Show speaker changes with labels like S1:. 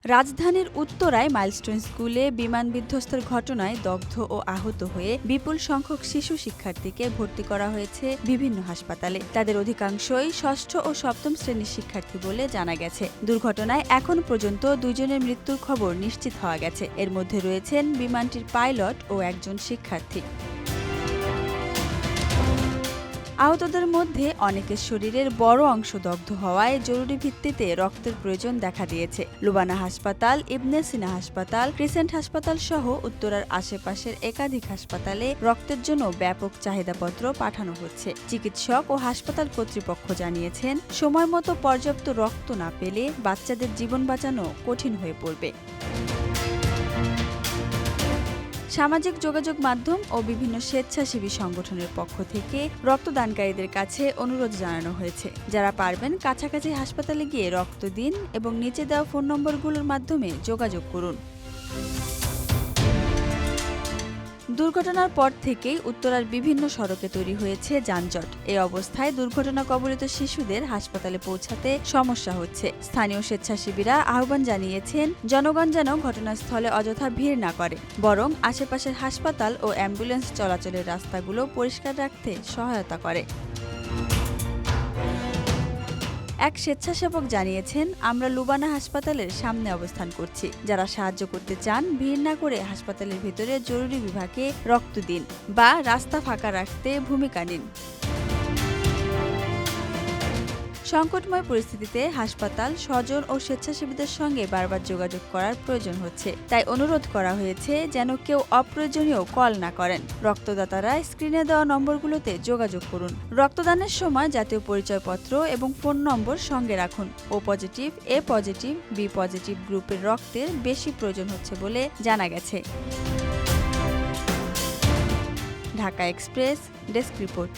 S1: রাজধানীর উত্তরায় মাইলস্টোন স্কুলে বিমান বিধ্বস্তের ঘটনায় দগ্ধ ও আহত হয়ে বিপুল সংখ্যক শিশু শিক্ষার্থীকে ভর্তি করা হয়েছে বিভিন্ন হাসপাতালে। তাদের অধিকাংশই ষষ্ঠ ও সপ্তম শ্রেণীর শিক্ষার্থী বলে জানা গেছে। দুর্ঘটনায় এখন পর্যন্ত দুজনের মৃত্যুর খবর নিশ্চিত হওয়া গেছে। এর মধ্যে রয়েছেন বিমানটির পাইলট ও একজন শিক্ষার্থী। আহতদের মধ্যে অনেকের শরীরের বড় অংশ দগ্ধ হওয়ায় জরুরি ভিত্তিতে রক্তের প্রয়োজন দেখা দিয়েছে। লুবানা হাসপাতাল, ইবনে সিনা হাসপাতাল, ক্রিসেন্ট হাসপাতাল সহ উত্তরার আশেপাশের একাধিক হাসপাতালে রক্তের জন্য ব্যাপক চাহিদাপত্র পাঠানো হচ্ছে। চিকিৎসক ও হাসপাতাল কর্তৃপক্ষ জানিয়েছেন, সময়মতো পর্যাপ্ত রক্ত না পেলে বাচ্চাদের জীবন বাঁচানো কঠিন হয়ে পড়বে। সামাজিক যোগাযোগ মাধ্যম ও বিভিন্ন স্বেচ্ছাসেবী সংগঠনের পক্ষ থেকে রক্তদানকারীদের কাছে অনুরোধ জানানো হয়েছে, যারা পারবেন কাছাকাছি হাসপাতালে গিয়ে রক্ত দিন এবং নিচে দেওয়া ফোন নম্বরগুলোর মাধ্যমে যোগাযোগ করুন। দুর্ঘটনার পর থেকেই উত্তরার বিভিন্ন সড়কে তৈরি হয়েছে যানজট। এই অবস্থায় দুর্ঘটনা কবলিত শিশুদের হাসপাতালে পৌঁছাতে সমস্যা হচ্ছে। স্থানীয় স্বেচ্ছাসেবীরা আহ্বান জানিয়েছেন, জনগণ যেন ঘটনাস্থলে অযথা ভিড় না করে, বরং আশেপাশের হাসপাতাল ও অ্যাম্বুলেন্স চলাচলের রাস্তাগুলো পরিষ্কার রাখতে সহায়তা করে। এক স্বেচ্ছাসেবক জানিয়েছেন, আমরা লুবানা হাসপাতালের সামনে অবস্থান করছি। যারা সাহায্য করতে চান, ভিড় না করে হাসপাতালের ভিতরে জরুরি বিভাগে রক্ত দিন বা রাস্তা ফাঁকা রাখতে ভূমিকা নিন। সংকটময় পরিস্থিতিতে হাসপাতাল, স্বজন ও স্বেচ্ছাসেবীদের সঙ্গে বারবার যোগাযোগ করার প্রয়োজন হচ্ছে। তাই অনুরোধ করা হয়েছে যেন কেউ অপ্রয়োজনীয় কল না করেন। রক্তদাতারা স্ক্রিনে দেওয়া নম্বরগুলোতে যোগাযোগ করুন। রক্তদানের সময় জাতীয় পরিচয়পত্র এবং ফোন নম্বর সঙ্গে রাখুন। ও পজিটিভ, এ পজিটিভ, বি পজিটিভ গ্রুপের রক্তের বেশি প্রয়োজন হচ্ছে বলে জানা গেছে। Dhaka express, desk report.